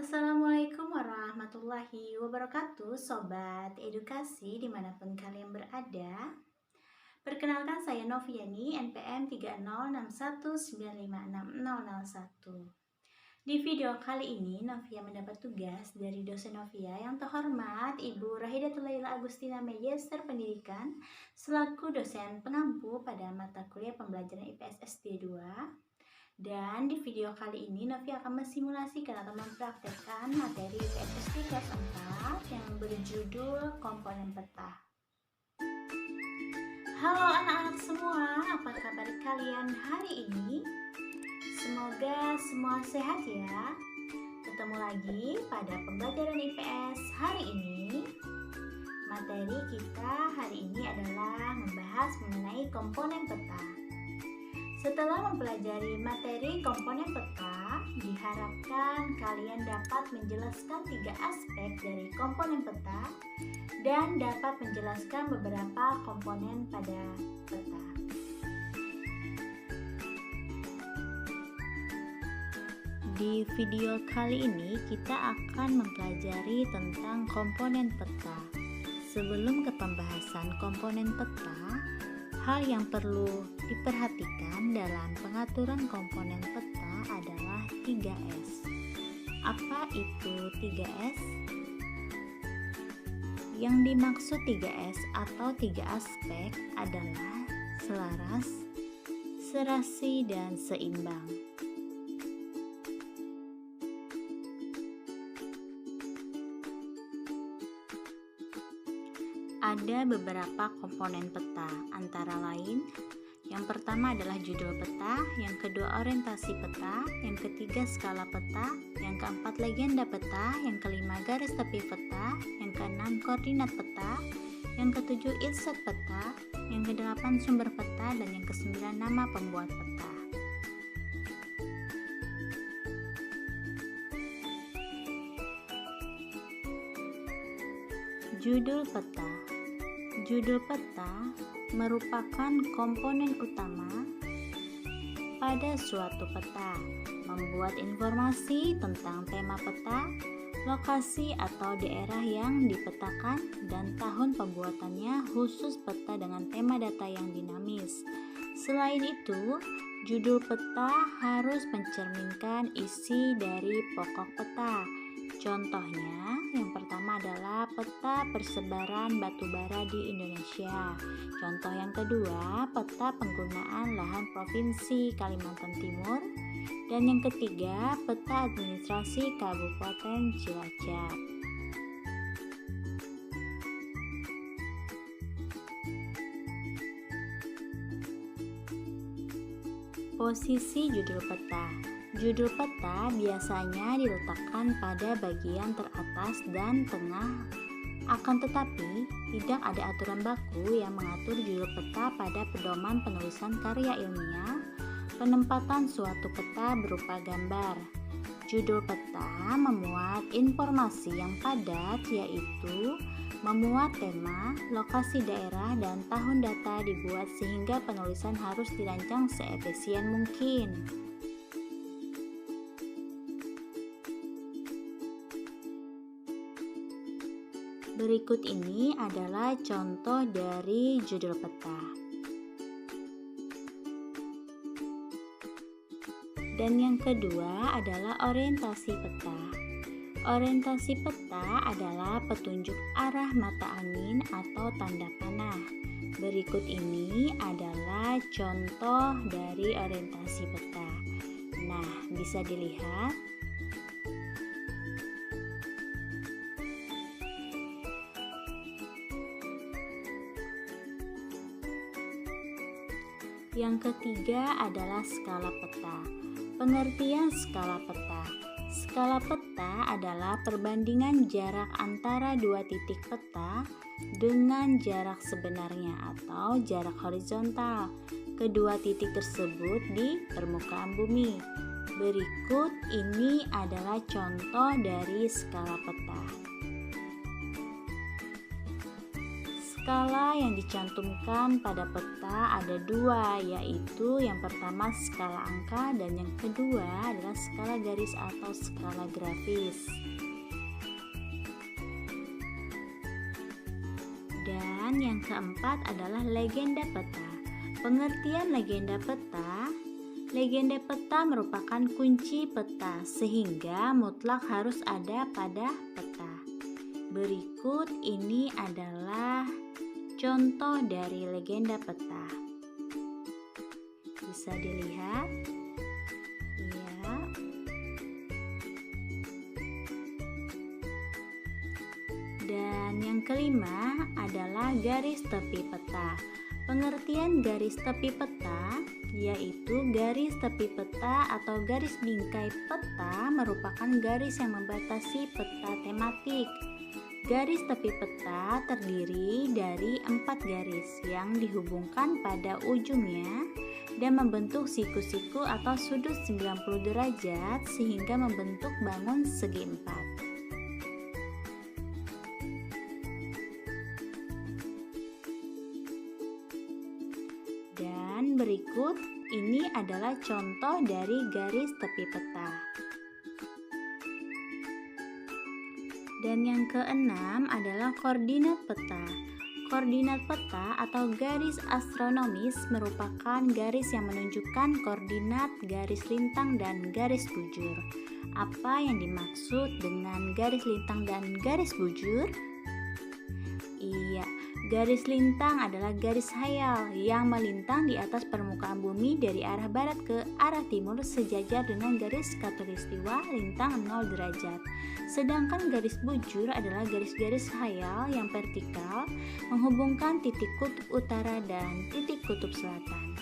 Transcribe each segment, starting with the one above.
Assalamualaikum warahmatullahi wabarakatuh, Sobat Edukasi dimanapun kalian berada. Perkenalkan saya Noviani, NPM 30619566001. Di video kali ini, Novia mendapat tugas dari dosen Novia yang terhormat Ibu Rahidatul Laila Agustina Magister Pendidikan selaku dosen pengampu pada mata kuliah pembelajaran IPS SD 2. Dan di video kali ini Novia akan mensimulasikan atau mempraktekkan materi IPS SD kelas 4 yang berjudul komponen peta. Halo anak-anak semua, apa kabar kalian hari ini? Semoga semua sehat ya. Ketemu lagi pada pembelajaran IPS hari ini. Materi kita hari ini adalah membahas mengenai komponen peta. Setelah mempelajari materi komponen peta, diharapkan kalian dapat menjelaskan 3 aspek dari komponen peta dan dapat menjelaskan beberapa komponen pada peta. Di video kali ini kita akan mempelajari tentang komponen peta. Sebelum ke pembahasan komponen peta, hal yang perlu diperhatikan dalam pengaturan komponen peta adalah 3S. Apa itu 3S? Yang dimaksud 3S atau 3 aspek adalah selaras, serasi, dan seimbang. Ada beberapa komponen peta, antara lain yang pertama adalah judul peta, yang kedua orientasi peta, yang ketiga skala peta, yang keempat legenda peta, yang kelima garis tepi peta, yang keenam koordinat peta, yang ketujuh inset peta, yang kedelapan sumber peta, dan yang kesembilan nama pembuat peta. Judul peta. Judul peta merupakan komponen utama pada suatu peta, membuat informasi tentang tema peta, lokasi atau daerah yang dipetakan, dan tahun pembuatannya khusus peta dengan tema data yang dinamis. Selain itu, judul peta harus mencerminkan isi dari pokok peta. Contohnya, yang pertama adalah peta persebaran batubara di Indonesia. Contoh yang kedua, peta penggunaan lahan Provinsi Kalimantan Timur. Dan yang ketiga, peta administrasi Kabupaten Cilacap. Posisi judul peta. Judul peta biasanya diletakkan pada bagian teratas dan tengah, akan tetapi tidak ada aturan baku yang mengatur judul peta pada pedoman penulisan karya ilmiah. Penempatan suatu peta berupa gambar. Judul peta memuat informasi yang padat, yaitu memuat tema, lokasi daerah, dan tahun data dibuat sehingga penulisan harus dirancang seefisien mungkin. Berikut ini adalah contoh dari judul peta. Dan yang kedua adalah orientasi peta. Orientasi peta adalah petunjuk arah mata angin atau tanda panah. Berikut ini adalah contoh dari orientasi peta. Nah, bisa dilihat. Yang ketiga adalah skala peta. Pengertian skala peta. Skala peta adalah perbandingan jarak antara dua titik peta dengan jarak sebenarnya atau jarak horizontal kedua titik tersebut di permukaan bumi. Berikut ini adalah contoh dari skala peta. Skala yang dicantumkan pada peta ada dua, yaitu yang pertama skala angka dan yang kedua adalah skala garis atau skala grafis. Dan yang keempat adalah legenda peta. Pengertian legenda peta. Legenda peta merupakan kunci peta sehingga mutlak harus ada pada peta. Berikut ini adalah contoh dari legenda peta. Bisa dilihat? Ya. Dan yang kelima adalah garis tepi peta. Pengertian garis tepi peta yaitu garis tepi peta atau garis bingkai peta merupakan garis yang membatasi peta tematik. Garis tepi peta terdiri dari 4 garis yang dihubungkan pada ujungnya dan membentuk siku-siku atau sudut 90 derajat sehingga membentuk bangun segi 4. Dan berikut ini adalah contoh dari garis tepi peta. Dan yang keenam adalah koordinat peta. Koordinat peta atau garis astronomis merupakan garis yang menunjukkan koordinat garis lintang dan garis bujur. Apa yang dimaksud dengan garis lintang dan garis bujur? Iya, garis lintang adalah garis hayal yang melintang di atas permukaan bumi dari arah barat ke arah timur sejajar dengan garis khatulistiwa lintang 0 derajat. Sedangkan garis bujur adalah garis-garis hayal yang vertikal menghubungkan titik kutub utara dan titik kutub selatan.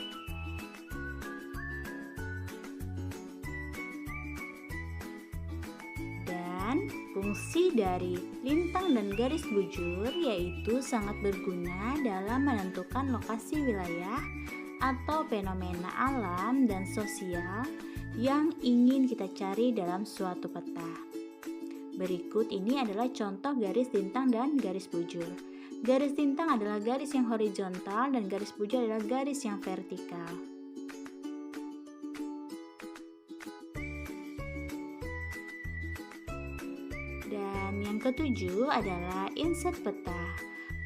Dan fungsi dari lintang dan garis bujur yaitu sangat berguna dalam menentukan lokasi wilayah atau fenomena alam dan sosial yang ingin kita cari dalam suatu peta. Berikut ini adalah contoh garis lintang dan garis bujur. Garis lintang adalah garis yang horizontal dan garis bujur adalah garis yang vertikal. Dan yang ketujuh adalah inset peta.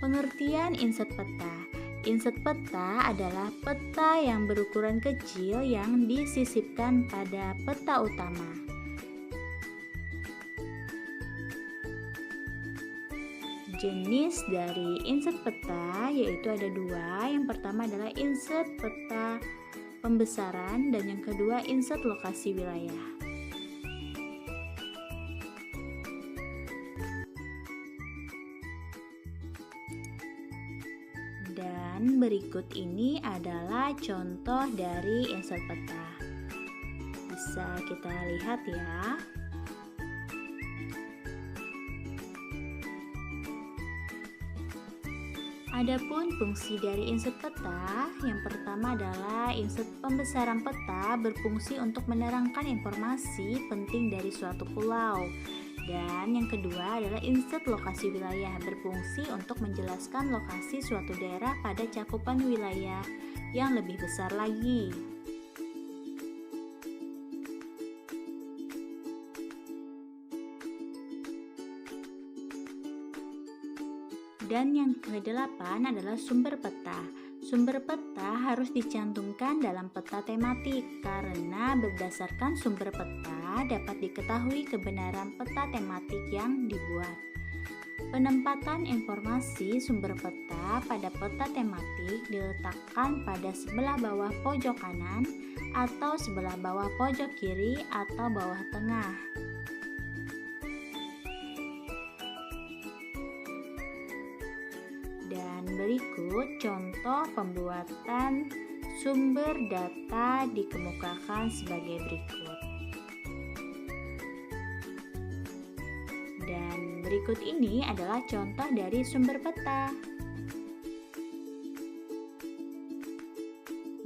Pengertian inset peta. Inset peta adalah peta yang berukuran kecil yang disisipkan pada peta utama. Jenis dari inset peta yaitu ada dua. Yang pertama adalah inset peta pembesaran dan yang kedua inset lokasi wilayah. Dan berikut ini adalah contoh dari inset peta. Bisa kita lihat ya. Adapun fungsi dari inset peta, yang pertama adalah inset pembesaran peta berfungsi untuk menerangkan informasi penting dari suatu pulau. Dan yang kedua adalah inset lokasi wilayah berfungsi untuk menjelaskan lokasi suatu daerah pada cakupan wilayah yang lebih besar lagi. Dan yang kedelapan adalah sumber peta. Sumber peta harus dicantumkan dalam peta tematik karena berdasarkan sumber peta dapat diketahui kebenaran peta tematik yang dibuat. Penempatan informasi sumber peta pada peta tematik diletakkan pada sebelah bawah pojok kanan atau sebelah bawah pojok kiri atau bawah tengah. Dan berikut contoh pembuatan sumber data dikemukakan sebagai berikut. Dan berikut ini adalah contoh dari sumber peta.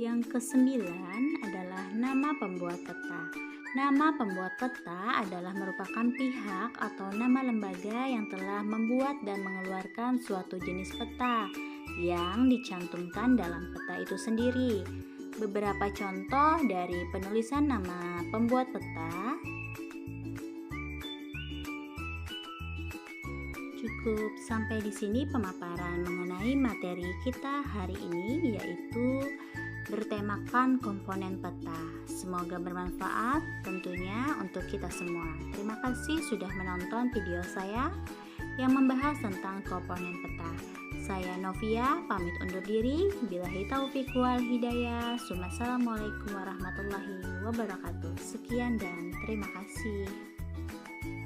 Yang kesembilan adalah nama pembuat peta. Nama pembuat peta adalah merupakan pihak atau nama lembaga yang telah membuat dan mengeluarkan suatu jenis peta. yang dicantumkan dalam peta itu sendiri. Beberapa contoh dari penulisan nama pembuat peta. Cukup sampai di sini pemaparan mengenai materi kita hari ini, yaitu bertemakan komponen peta. Semoga bermanfaat tentunya untuk kita semua. Terima kasih sudah menonton video saya yang membahas tentang komponen peta. Saya Novia, pamit undur diri. Billahi taufiq wal hidayah. Assalamualaikum warahmatullahi wabarakatuh. Sekian dan terima kasih.